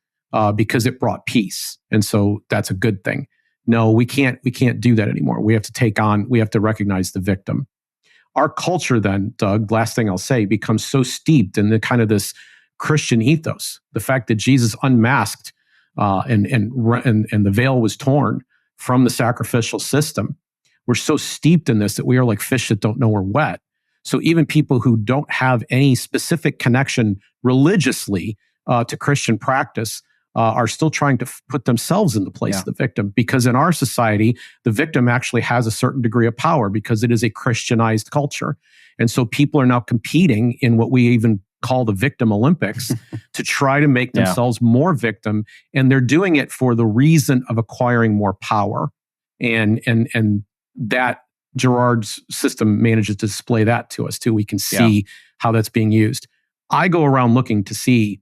Speaker 2: because it brought peace. And so that's a good thing. No, we can't do that anymore. We have to recognize the victim. Our culture then, Doug, last thing I'll say, becomes so steeped in the kind of this Christian ethos, the fact that Jesus unmasked and the veil was torn from the sacrificial system. We're so steeped in this that we are like fish that don't know we're wet. So even people who don't have any specific connection religiously to Christian practice are still trying to put themselves in the place of the victim, because in our society, the victim actually has a certain degree of power because it is a Christianized culture. And so people are now competing in what we even call the victim Olympics to try to make themselves more victim. And they're doing it for the reason of acquiring more power. And that Girard's system manages to display that to us too. We can see how that's being used. I go around looking to see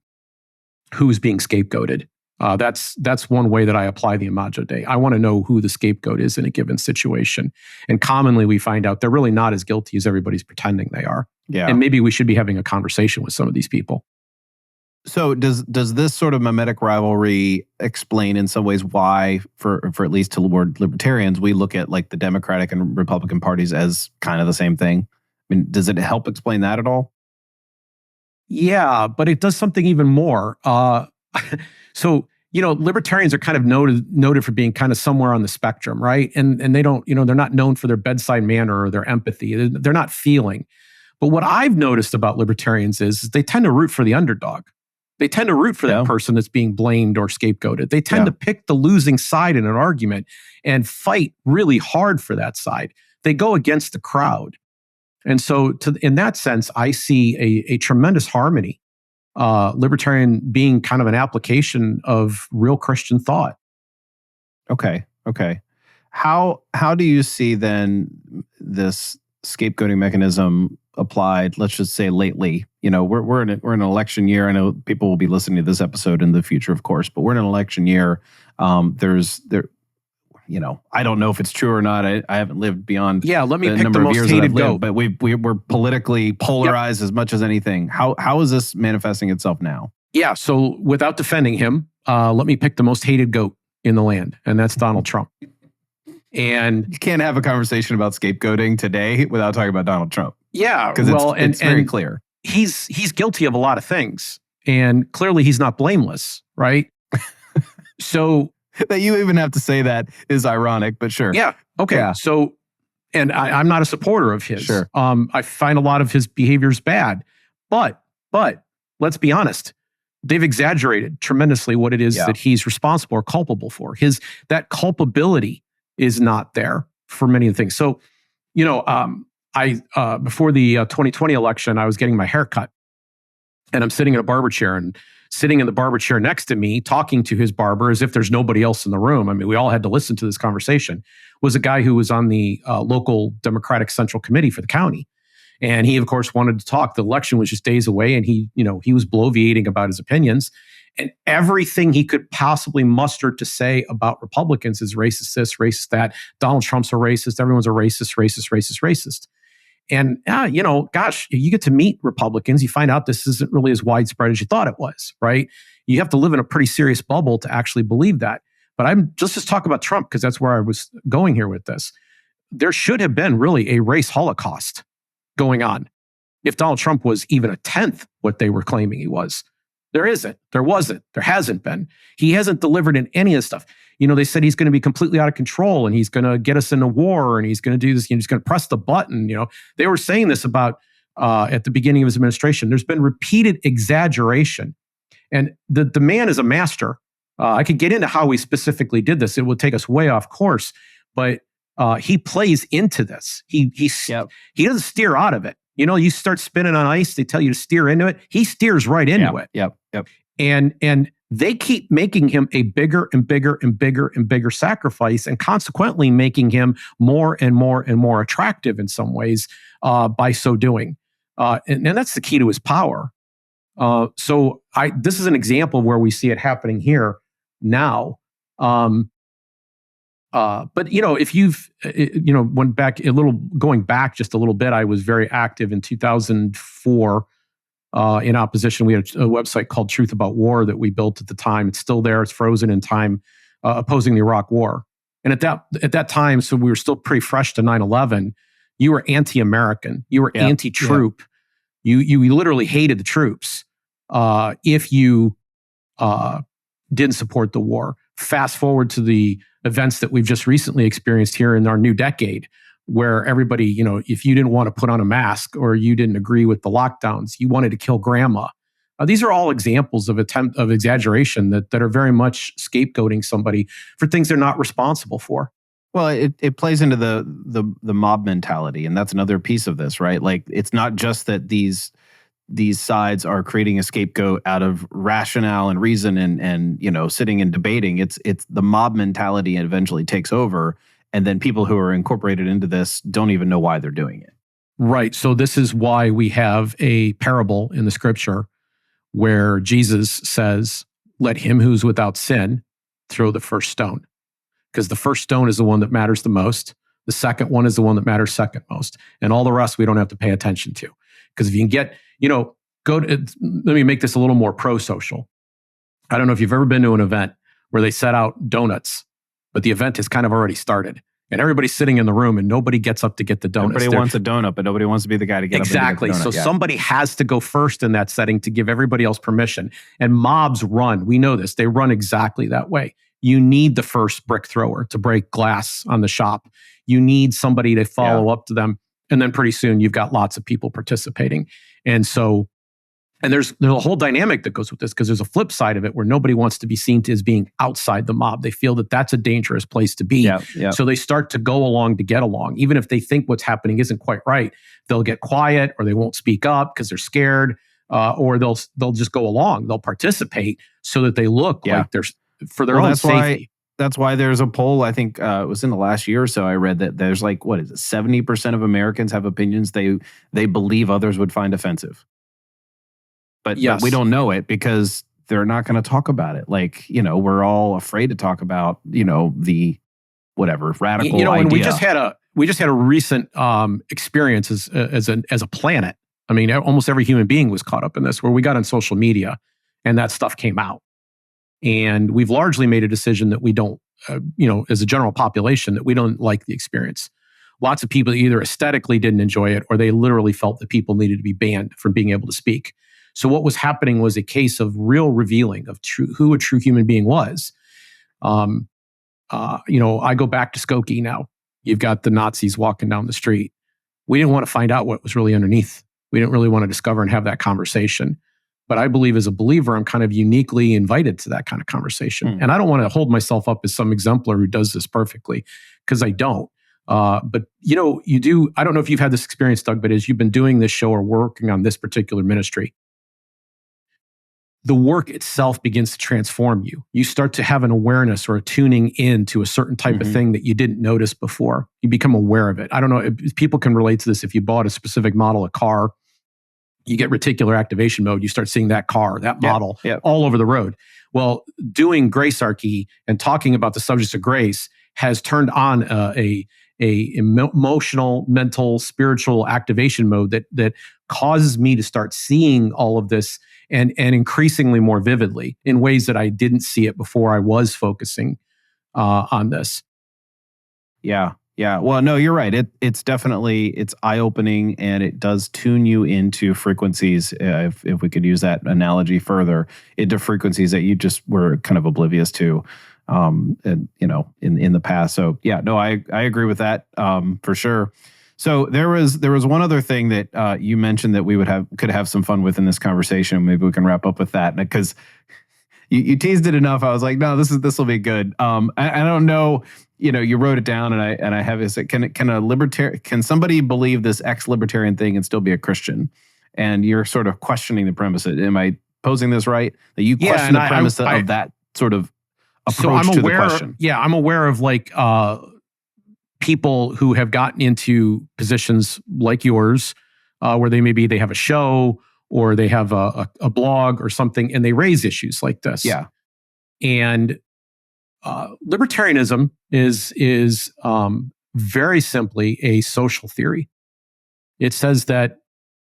Speaker 2: who's being scapegoated. That's one way that I apply the Imago Dei. I want to know who the scapegoat is in a given situation. And commonly we find out they're really not as guilty as everybody's pretending they are. Yeah. And maybe we should be having a conversation with some of these people.
Speaker 1: So does this sort of mimetic rivalry explain in some ways why, for at least toward libertarians, we look at like the Democratic and Republican parties as kind of the same thing? I mean, does it help explain that at all?
Speaker 2: Yeah, but it does something even more. So, libertarians are kind of noted for being kind of somewhere on the spectrum, right? And they don't, they're not known for their bedside manner or their empathy. They're not feeling. But what I've noticed about libertarians is they tend to root for the underdog. They tend to root for that person that's being blamed or scapegoated. They tend to pick the losing side in an argument and fight really hard for that side. They go against the crowd. And so in that sense, I see a tremendous harmony. Libertarian being kind of an application of real Christian thought.
Speaker 1: Okay. How do you see then this scapegoating mechanism applied? Let's just say lately. We're in an election year. I know people will be listening to this episode in the future, of course, but we're in an election year. I don't know if it's true or not. I haven't lived beyond
Speaker 2: let me
Speaker 1: the
Speaker 2: pick
Speaker 1: number
Speaker 2: the
Speaker 1: of
Speaker 2: most
Speaker 1: years that
Speaker 2: hated
Speaker 1: I've lived,
Speaker 2: goat.
Speaker 1: but we're politically polarized as much as anything. How is this manifesting itself now?
Speaker 2: Yeah, so without defending him, let me pick the most hated goat in the land, and that's Donald Trump. And
Speaker 1: you can't have a conversation about scapegoating today without talking about Donald Trump.
Speaker 2: Yeah,
Speaker 1: because it's very clear.
Speaker 2: He's guilty of a lot of things, and clearly he's not blameless, right? So
Speaker 1: that you even have to say that is ironic, but sure.
Speaker 2: Yeah. Okay. Yeah. So, and I'm not a supporter of his.
Speaker 1: Sure.
Speaker 2: I find a lot of his behaviors bad, but let's be honest. They've exaggerated tremendously what it is that he's responsible or culpable for. That culpability is not there for many of the things. So, I before the 2020 election, I was getting my hair cut, and I'm sitting in a barber chair, and sitting in the barber chair next to me, talking to his barber as if there's nobody else in the room. I mean, we all had to listen to this conversation. Was a guy who was on the local Democratic Central Committee for the county. And he, of course, wanted to talk. The election was just days away, and he was bloviating about his opinions. And everything he could possibly muster to say about Republicans is racist this, racist that. Donald Trump's a racist. Everyone's a racist. And, gosh, you get to meet Republicans. You find out this isn't really as widespread as you thought it was, right? You have to live in a pretty serious bubble to actually believe that. But let's just talk about Trump, because that's where I was going here with this. There should have been really a race holocaust going on if Donald Trump was even a tenth what they were claiming he was. There isn't. There wasn't. There hasn't been. He hasn't delivered in any of this stuff. They said he's going to be completely out of control, and he's going to get us into war, and he's going to do this. He's going to press the button. They were saying this about at the beginning of his administration. There's been repeated exaggeration, and the man is a master. I could get into how he specifically did this. It would take us way off course, but he plays into this. He doesn't steer out of it. You start spinning on ice, they tell you to steer into it. He steers right into it.
Speaker 1: Yep.
Speaker 2: And they keep making him a bigger and bigger and bigger and bigger sacrifice, and consequently making him more and more and more attractive in some ways by so doing. And that's the key to his power. So this is an example where we see it happening here now. But if you've going back just a little bit, I was very active in 2004 in opposition. We had a website called Truth About War that we built at the time. It's still there. It's frozen in time, opposing the Iraq War. And at that time, so we were still pretty fresh to 9/11. You were anti-American. You were anti-troop. You literally hated the troops if you didn't support the war. Fast forward to the events that we've just recently experienced here in our new decade, where everybody, if you didn't want to put on a mask or you didn't agree with the lockdowns, you wanted to kill grandma. These are all examples of exaggeration that are very much scapegoating somebody for things they're not responsible for.
Speaker 1: Well, it plays into the mob mentality, and that's another piece of this, right? Like, it's not just that these sides are creating a scapegoat out of rationale and reason and sitting and debating. It's the mob mentality eventually takes over, and then people who are incorporated into this don't even know why they're doing it.
Speaker 2: Right. So this is why we have a parable in the scripture where Jesus says, "Let him who's without sin throw the first stone." Because the first stone is the one that matters the most. The second one is the one that matters second most. And all the rest we don't have to pay attention to. Because if you can get, let me make this a little more pro-social. I don't know if you've ever been to an event where they set out donuts, but the event has kind of already started. And everybody's sitting in the room and nobody gets up to get the donuts.
Speaker 1: Everybody wants a donut, but nobody wants to be the guy to get
Speaker 2: exactly.
Speaker 1: up and get the donut.
Speaker 2: So somebody has to go first in that setting to give everybody else permission. And mobs run. We know this. They run exactly that way. You need the first brick thrower to break glass on the shop. You need somebody to follow up to them. And then pretty soon you've got lots of people participating. And so, and there's a whole dynamic that goes with this, because there's a flip side of it where nobody wants to be seen as being outside the mob. They feel that that's a dangerous place to be. So they start to go along to get along. Even if they think what's happening isn't quite right, they'll get quiet or they won't speak up because they're scared, or they'll just go along. They'll participate so that they look like they're for their own safety.
Speaker 1: That's why there's a poll, I think it was in the last year or so, I read that there's 70% of Americans have opinions they believe others would find offensive. But we don't know it because they're not going to talk about it. We're all afraid to talk about, the whatever radical idea.
Speaker 2: And we just had a recent experience as a planet. I mean, almost every human being was caught up in this, where we got on social media and that stuff came out. And we've largely made a decision that we don't, as a general population, that we don't like the experience. Lots of people either aesthetically didn't enjoy it, or they literally felt that people needed to be banned from being able to speak. So what was happening was a case of real revealing of who a true human being was. I go back to Skokie now. You've got the Nazis walking down the street. We didn't want to find out what was really underneath. We didn't really want to discover and have that conversation. But I believe as a believer, I'm kind of uniquely invited to that kind of conversation. And I don't want to hold myself up as some exemplar who does this perfectly, because I don't. But you do. I don't know if you've had this experience, Doug, but as you've been doing this show or working on this particular ministry, the work itself begins to transform you. You start to have an awareness or a tuning in to a certain type of thing that you didn't notice before. You become aware of it. I don't know if people can relate to this. If you bought a specific model of car, you get reticular activation mode. You start seeing that car, that model all over the road. Well, doing Gracearchy and talking about the subjects of grace has turned on a emotional, mental, spiritual activation mode that causes me to start seeing all of this and increasingly more vividly in ways that I didn't see it before I was focusing on this.
Speaker 1: Yeah. Well, no, you're right. It's definitely, it's eye-opening, and it does tune you into frequencies, if we could use that analogy further, into frequencies that you just were kind of oblivious to, in the past. So yeah, no, I agree with that, for sure. So there was one other thing that you mentioned that we could have some fun with in this conversation. Maybe we can wrap up with that, because you teased it enough. I was like, no, this will be good. I don't know. You wrote it down, and I have this. Can somebody believe this ex-libertarian thing and still be a Christian? And you're sort of questioning the premise. Am I posing this right? That you question the premise of that sort of approach to the question?
Speaker 2: Yeah, I'm aware of people who have gotten into positions like yours, where they have a show or they have a blog or something, and they raise issues like this.
Speaker 1: Yeah.
Speaker 2: And libertarianism is very simply a social theory. It says that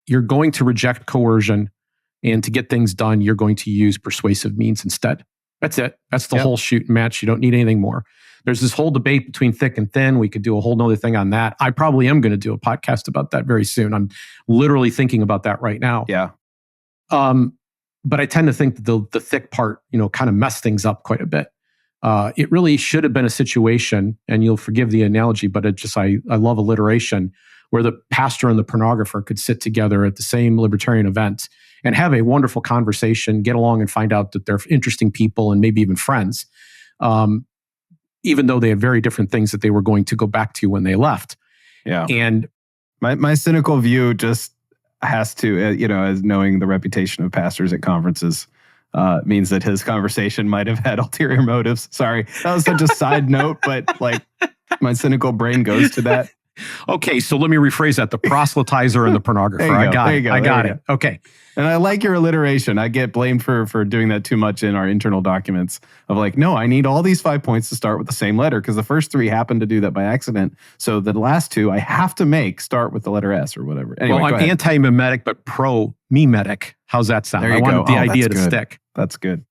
Speaker 2: you're going to reject coercion, and to get things done, you're going to use persuasive means instead. That's it. That's the whole shoot and match. You don't need anything more. There's this whole debate between thick and thin. We could do a whole nother thing on that. I probably am going to do a podcast about that very soon. I'm literally thinking about that right now.
Speaker 1: Yeah.
Speaker 2: But I tend to think that the thick part, kind of messed things up quite a bit. It really should have been a situation, and you'll forgive the analogy, but I love alliteration, where the pastor and the pornographer could sit together at the same libertarian event and have a wonderful conversation, get along and find out that they're interesting people and maybe even friends. Even though they had very different things that they were going to go back to when they left.
Speaker 1: Yeah.
Speaker 2: And
Speaker 1: my cynical view just has to, as knowing the reputation of pastors at conferences, means that his conversation might have had ulterior motives. Sorry, that was such a side note, but my cynical brain goes to that.
Speaker 2: Okay, so let me rephrase that. The proselytizer and the pornographer.
Speaker 1: There you
Speaker 2: I
Speaker 1: go,
Speaker 2: got
Speaker 1: there
Speaker 2: it.
Speaker 1: you go,
Speaker 2: I
Speaker 1: there
Speaker 2: got
Speaker 1: you
Speaker 2: it. Okay.
Speaker 1: And I like your alliteration. I get blamed for doing that too much in our internal documents of like, no, I need all these 5 points to start with the same letter because the first 3 happen to do that by accident. So the last 2 I have to make start with the letter S or whatever. Anyway,
Speaker 2: well,
Speaker 1: go
Speaker 2: I'm
Speaker 1: ahead.
Speaker 2: anti-mimetic, but pro-mimetic. How's that sound?
Speaker 1: There you
Speaker 2: I wanted
Speaker 1: go.
Speaker 2: the idea
Speaker 1: that's
Speaker 2: to
Speaker 1: good.
Speaker 2: stick.
Speaker 1: That's good.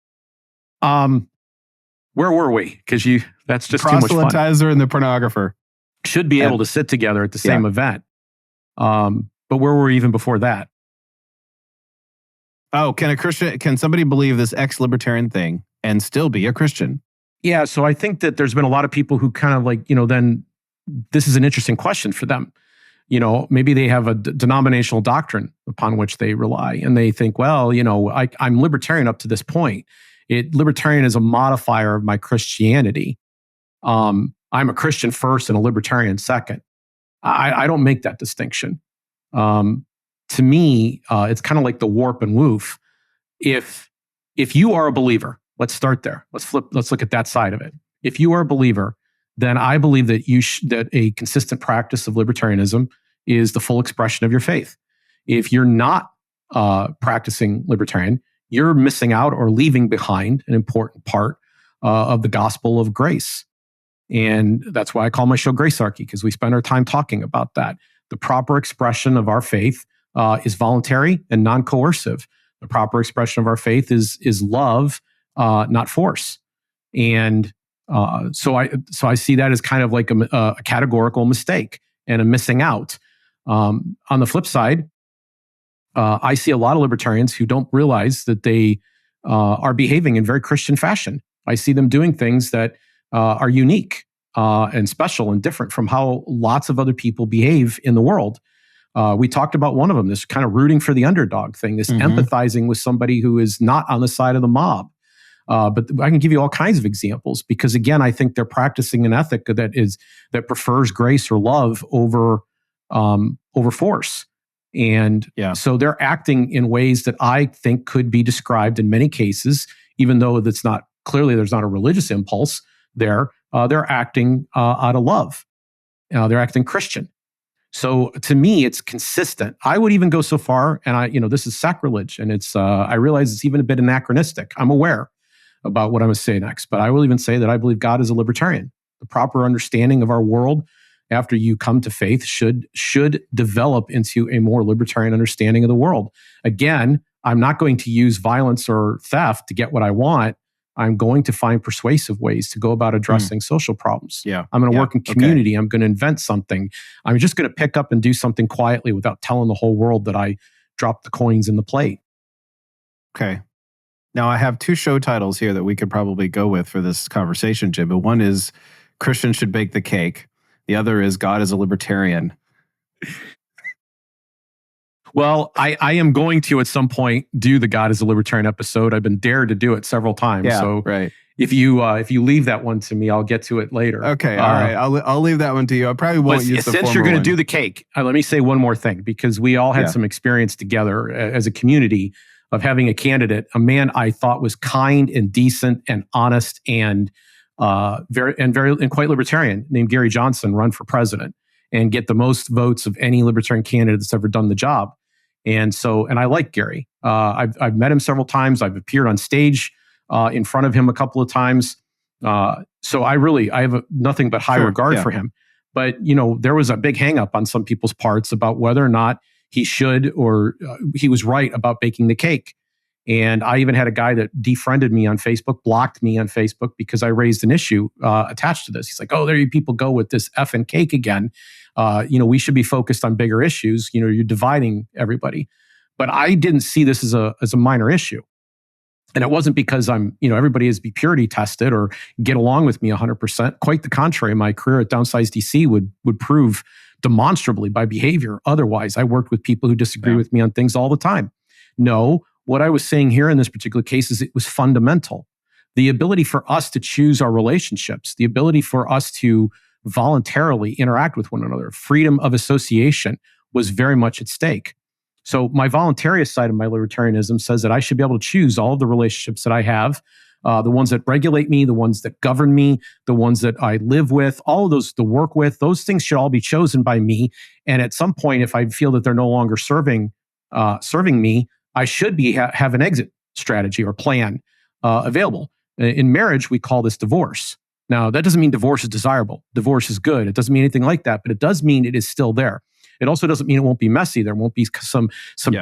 Speaker 2: Where were we? Because that's just too much fun.
Speaker 1: Proselytizer and the pornographer
Speaker 2: Should be able to sit together at the same event. But where were we even before that?
Speaker 1: Oh, can somebody believe this ex-libertarian thing and still be a Christian?
Speaker 2: Yeah, so I think that there's been a lot of people who kind of like, then this is an interesting question for them. Maybe they have a denominational doctrine upon which they rely, and they think, well, I'm libertarian up to this point. Libertarian is a modifier of my Christianity. I'm a Christian first and a libertarian second. I don't make that distinction. To me, it's kind of like the warp and woof. If you are a believer, let's start there. Let's look at that side of it. If you are a believer, then I believe that that a consistent practice of libertarianism is the full expression of your faith. If you're not practicing libertarian, you're missing out or leaving behind an important part of the gospel of grace. And that's why I call my show Gracearchy, because we spend our time talking about that. The proper expression of our faith is voluntary and non-coercive. The proper expression of our faith is love, not force. And so I see that as kind of like a categorical mistake and a missing out. On the flip side, I see a lot of libertarians who don't realize that they are behaving in very Christian fashion. I see them doing things that are unique and special and different from how lots of other people behave in the world. We talked about one of them, this kind of rooting for the underdog thing, this empathizing with somebody who is not on the side of the mob. But I can give you all kinds of examples because, again, I think they're practicing an ethic that prefers grace or love over force. And so they're acting in ways that I think could be described in many cases, even though there's not a religious impulse there. They're acting out of love. They're acting Christian. So to me, it's consistent. I would even go so far, and this is sacrilege, and I realize it's even a bit anachronistic. I'm aware about what I'm going to say next, but I will even say that I believe God is a libertarian. The proper understanding of our world after you come to faith should develop into a more libertarian understanding of the world. Again, I'm not going to use violence or theft to get what I want. I'm going to find persuasive ways to go about addressing social problems. I'm going to work in community. I'm going to invent something. I'm just going to pick up and do something quietly without telling the whole world that I dropped the coins in the plate.
Speaker 1: Okay. Now, I have 2 show titles here that we could probably go with for this conversation, Jim. But one is Christians Should Bake the Cake. The other is God is a Libertarian.
Speaker 2: Well, I am going to at some point do the God is a Libertarian episode. I've been dared to do it several times.
Speaker 1: Yeah,
Speaker 2: so
Speaker 1: right.
Speaker 2: If you leave that one to me, I'll get to it later.
Speaker 1: Okay, all right. I'll leave that one to you. I probably won't use the
Speaker 2: since you're going to do the cake. Let me say one more thing, because we all had some experience together as a community of having a candidate, a man I thought was kind and decent and honest and very quite libertarian, named Gary Johnson, run for president and get the most votes of any libertarian candidate that's ever done the job. And I like Gary. I've met him several times. I've appeared on stage in front of him a couple of times. So I have nothing but high regard for him. But, there was a big hang up on some people's parts about whether or not he should or he was right about baking the cake. And I even had a guy that defriended me on Facebook, blocked me on Facebook because I raised an issue attached to this. He's like, oh, there you people go with this effing cake again. We should be focused on bigger issues. You're dividing everybody. But I didn't see this as a minor issue. And it wasn't because everybody is be purity tested or get along with me 100%. Quite the contrary. My career at Downsize DC would prove demonstrably by behavior. Otherwise, I worked with people who disagree with me on things all the time. No, what I was saying here in this particular case is it was fundamental. The ability for us to choose our relationships, the ability for us to voluntarily interact with one another, freedom of association was very much at stake. So my voluntarist side of my libertarianism says that I should be able to choose all of the relationships that I have the ones that regulate me, the ones that govern me, the ones that I live with, all of those to work with, those things should all be chosen by me. And at some point, if I feel that they're no longer serving me, I should have an exit strategy or plan available. In marriage, we call this divorce. Now, that doesn't mean divorce is desirable. Divorce is good. It doesn't mean anything like that, but it does mean it is still there. It also doesn't mean it won't be messy. There won't be some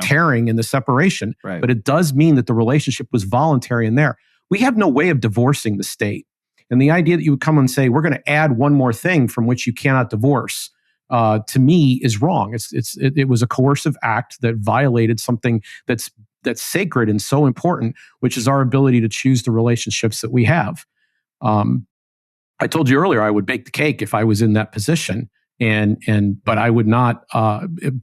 Speaker 2: tearing in the separation,
Speaker 1: Right.
Speaker 2: But it does mean that the relationship was voluntary in there. We have no way of divorcing the state. And the idea that you would come and say, we're going to add one more thing from which you cannot divorce, to me is wrong. It was a coercive act that violated something that's sacred and so important, which is our ability to choose the relationships that we have. I told you earlier I would bake the cake if I was in that position, but I would not. And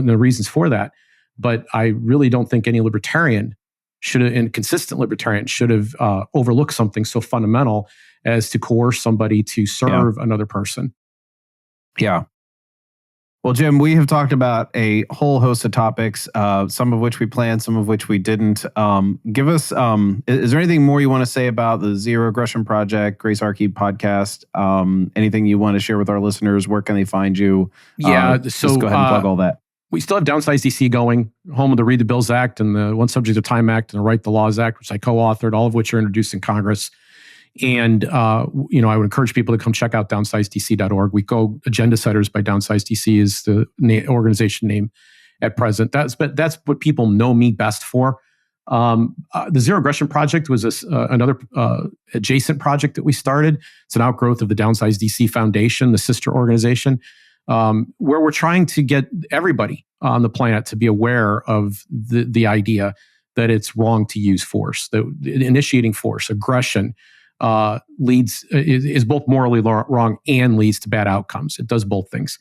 Speaker 2: the reasons for that, but I really don't think any libertarian should have, and consistent libertarian should have overlooked something so fundamental as to coerce somebody to serve another person.
Speaker 1: Yeah. Well, Jim, we have talked about a whole host of topics, some of which we planned, some of which we didn't. Give us, is there anything more you want to say about the Zero Aggression Project, Grace Archie podcast? Anything you want to share with our listeners? Where can they find you?
Speaker 2: So
Speaker 1: just go ahead and plug all that.
Speaker 2: We still have Downsize DC going, home of the Read the Bills Act and the One Subject of Time Act and the Write the Laws Act, which I co-authored, all of which are introduced in Congress. And, I would encourage people to come check out downsizedc.org. We go Agenda Setters by Downsize DC is the organization name at present. That's what people know me best for. The Zero Aggression Project was another adjacent project that we started. It's an outgrowth of the Downsize DC Foundation, the sister organization, where we're trying to get everybody on the planet to be aware of the idea that it's wrong to use force, that initiating force, aggression, is both morally wrong and leads to bad outcomes. It does both things.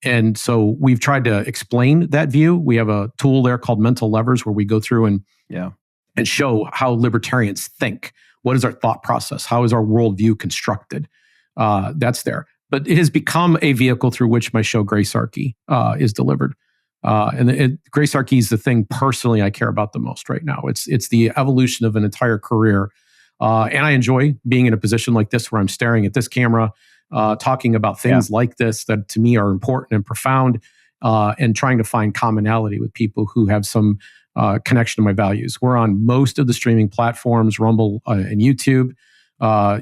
Speaker 2: And so we've tried to explain that view. We have a tool there called Mental Levers where we go through and show how libertarians think. What is our thought process? How is our worldview constructed? That's there. But it has become a vehicle through which my show Grace Archie is delivered. Grace Archie is the thing personally I care about the most right now. It's the evolution of an entire career. And I enjoy being in a position like this where I'm staring at this camera, talking about things like this that to me are important and profound, and trying to find commonality with people who have some connection to my values. We're on most of the streaming platforms, Rumble and YouTube.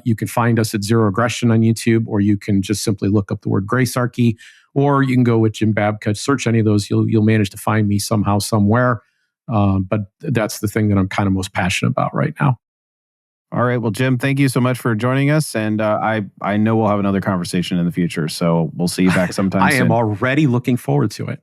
Speaker 2: You can find us at Zero Aggression on YouTube, or you can just simply look up the word Grace Archie, or you can go with Jim Babka, search any of those. You'll manage to find me somehow, somewhere. But that's the thing that I'm kind of most passionate about right now.
Speaker 1: All right. Well, Jim, thank you so much for joining us. And I know we'll have another conversation in the future. So we'll see you back sometime soon.
Speaker 2: I am already looking forward to it.